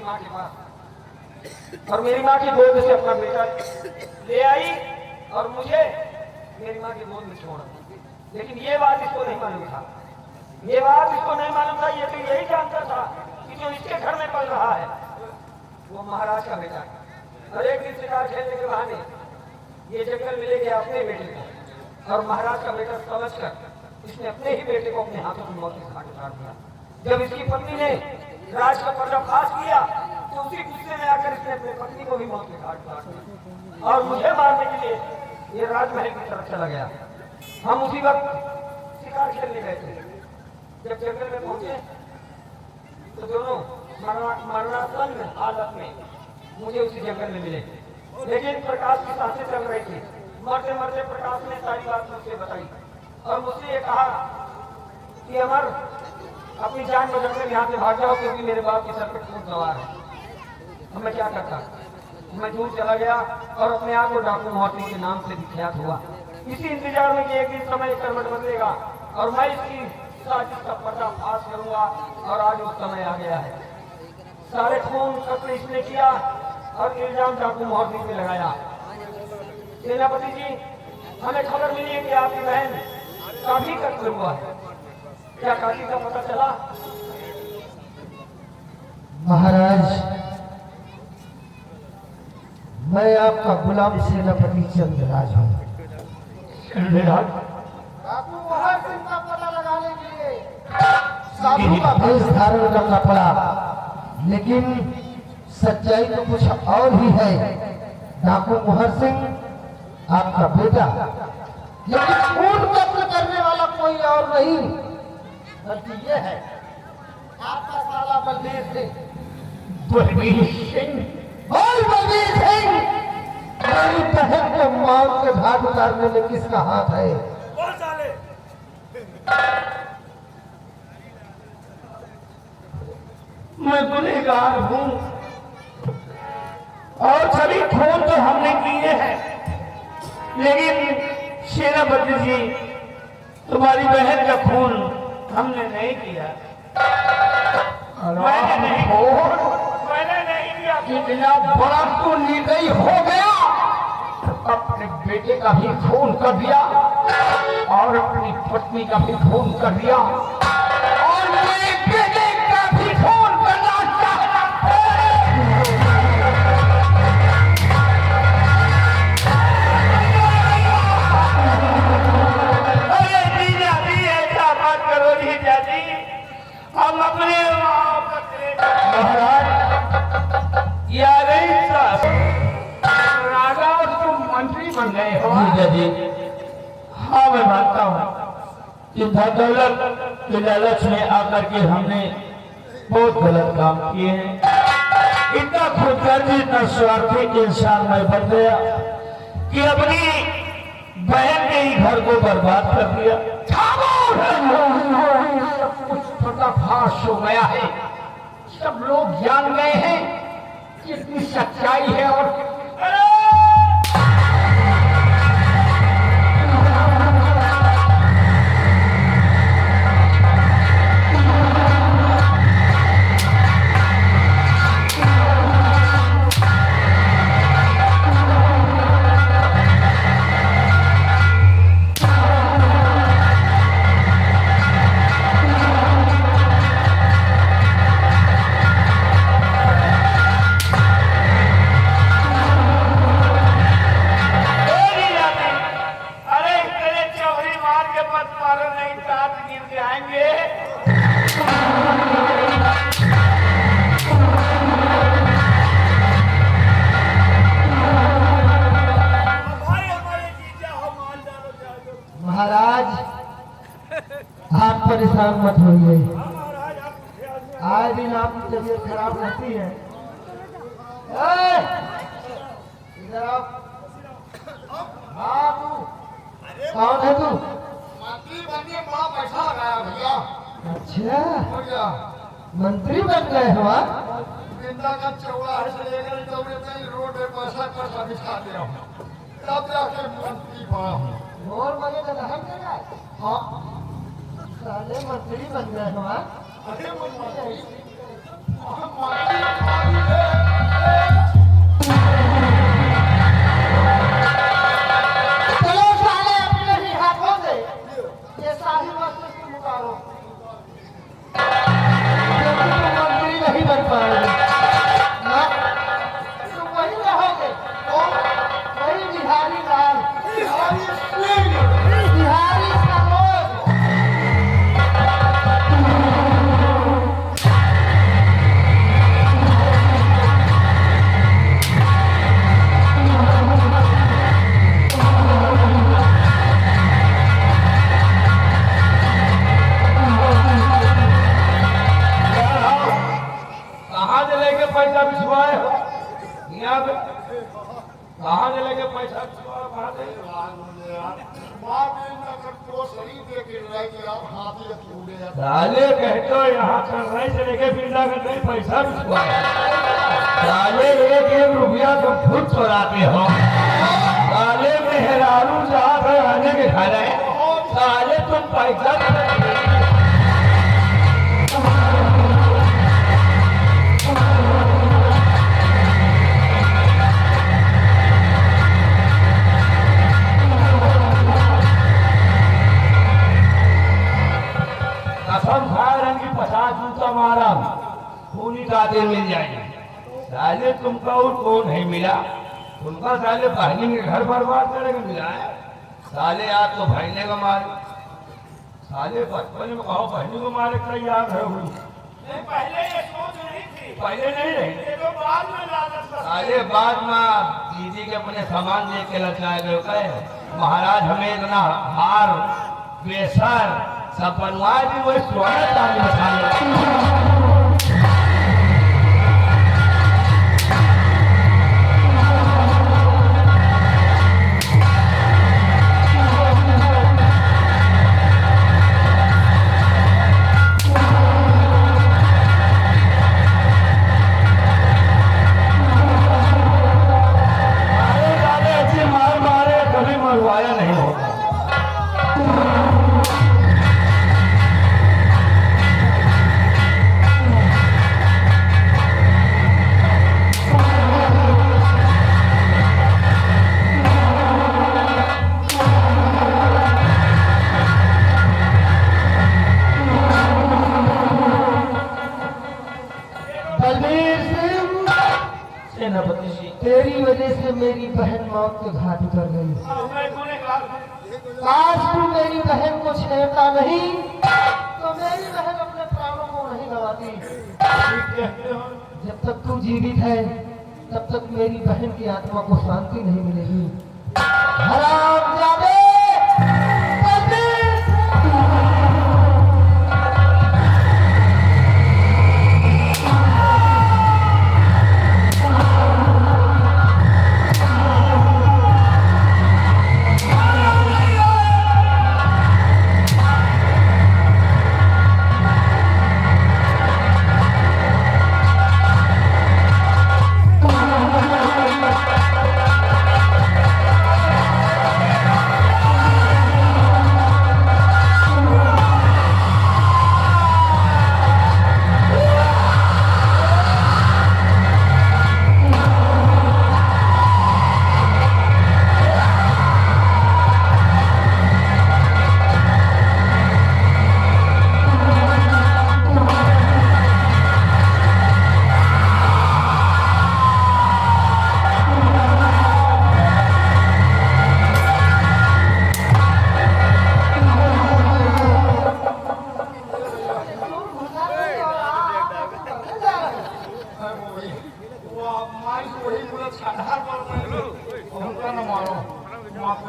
मेरी माँ के पास और मेरी माँ की गोद से अपना बेटा ले आई और मुझे मेरी माँ की गोद में छोड़ा। लेकिन ये बात इसको नहीं मालूम था, ये बात इसको नहीं मालूम था। ये तो यही जानता था कि जो इसके घर में पल रहा है वो महाराज का बेटा है। और एक दिन शिकार खेलने के बहाने ये जंगल में ले गया अपने बेटे को और महाराज का बेटा समझकर इसने अपने ही बेटे को अपने हाथों में मौत के घाट उतार दिया। जब इसकी पत्नी ने राज का पर्दाफाश किया तो उसी गुस्से में आकर इसने अपनी पत्नी को भी मौत के घाट उतार दिया और मुझे मारने के लिए ये राजमहल की तरफ चला गया। हम उसी वक्त शिकार खेलने गए थे। जब जंगल में पहुंचे तो दोनों मरणासन्न हालत में मुझे उसी जंगल में मिले। लेकिन प्रकाश की सांसें चल रही थी। मरते मरते प्रकाश ने सारी बात मुझसे बताई और मुझसे ये कहा कि अमर अपनी जान बचाकर यहाँ से भाग जाओ क्योंकि मेरे बाप की सर पर खून सवार है। अब मैं क्या करता, मैं दूर चला गया और अपने आप को डाकू मोहती के नाम से विख्यात हुआ। इसी इंतजार में कि एक दिन समय करवट बदलेगा और मैं इसकी साजिश का पर्दाफाश करूंगा और आज वो समय आ गया है। सारे खून कत्ल इसने किया और इल्जाम डाकू मोहती पे लगाया। सेनापति जी, हमें खबर मिली है कि आपकी बहन काफी कत्ल हुआ है, क्या काशी का पता चला? महाराज, मैं आपका गुलाम सेनापति चंद्रराज हूँ। डाकू मोहर सिंह का पता लगाने के लिए साधु का भेष धारण करना पड़ा, लेकिन सच्चाई तो कुछ और ही है। डाकू मोहर सिंह आपका बेटा, लेकिन खून कत्ल करने वाला कोई और नहीं बल्कि ये है आपका साला बलबीर सिंह। बलबीर सिंह? बोल बलबीर सिंह, मेरी बहन को मौत के घाट उतारने में किसका हाथ है? बोल साले। मैं गुनहगार हूँ और सभी खून तो हमने किए हैं, लेकिन सेनापति जी तुम्हारी बहन का खून हमने नहीं किया। मैंने नहीं किया। कितना बड़ा तो निर्दयी हो गया, अपने बेटे का भी खून कर दिया और अपनी पत्नी का भी खून कर दिया और मेरे बेटे का भी खून करना चाहता है। अरे जीजा जी, ऐसा मत करो जीजा जी, हम अपने महाराज, यार राजा और तुम मंत्री बन गए हो। जीजा जी, हाँ मैं मानता हूँ कि दौलत के लालच में आकर के हमने बहुत गलत काम किए हैं। इतना खुदगर्जी, इतना स्वार्थी इंसान मैं बन गया कि अपनी बहन के ही घर को बर्बाद कर दिया। सब कुछ पर्दाफाश हो गया है, सब लोग जान गए हैं कितनी सच्चाई है और महाराज, आप परेशान मत होइए। आए दिन आपकी तबीयत खराब रहती है। इधर आओ। हाँ, तू कौन है तू? मंत्री बनने बड़ा पैसा लगाया भैया। अच्छा, मंत्री बन गए हो आप? जिंदा का चौराहे से लेकर चौड़े तक रोड पे पैसा बिछा दिया हूँ, तब जाके मंत्री बना हूँ। और मजे तो नहीं कर रहा है। हाँ, साले मंत्री बन गए हो आप? अरे वो मंत्री पैसा भिजवाए हो यहाँ पे? कहाँ से लेके पैसा भिजवाए? कहाँ से? माँ भी ना कर तो सही दे के रह गया हाथी अकेले है। साले कहते हो यहाँ चढ़ाई से लेके बिरला करते ही पैसा भिजवाए। साले एक एक रुपया तो खुद चुराते हो। साले मेहरारू जहाँ पे रहने के खा रहे साले तुम पैसा कसम खाए रंग की 50 जूता मारा पूरी दादेर मिल जाएगी। साले तुमका और कौन नहीं मिला? तुमका साले बहनी के घर बर्बाद करने को मिला है। साले आप तो भरने को मारे। साले बचपन में कहो बहनी को मारे तैयार है हुई। पहले ये सोच नहीं थी, पहले नहीं रही। ये तो बाद में लालच था। साले बाद में दीदी के अपने सामान देख के लचाए गए कहे महाराज हमें इतना हार बेसर सब बनवाए भी वही स्वागत आदमी मार मारे कभी मरवाया नहीं होगा। बलबीर सिंह, सेनापति जी तेरी वजह से मेरी बहन मौत के घाट उतर गई। मैं गुनहगार हूँ। आज तू मेरी बहन को छेड़ता नहीं तो मेरी बहन अपने प्राणों को नहीं गंवाती। ठीक कहते हो। जब तक तू जीवित है तब तक मेरी बहन की आत्मा को शांति नहीं मिलेगी। हरामजादे! बलबीर सिंह!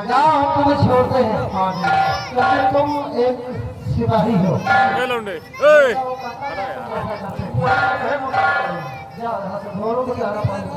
जाओ हम तुम्हें छोड़ते हैं क्योंकि तुम एक सिपाही हो। जाओ यहाँ से दोनों को जाना पानी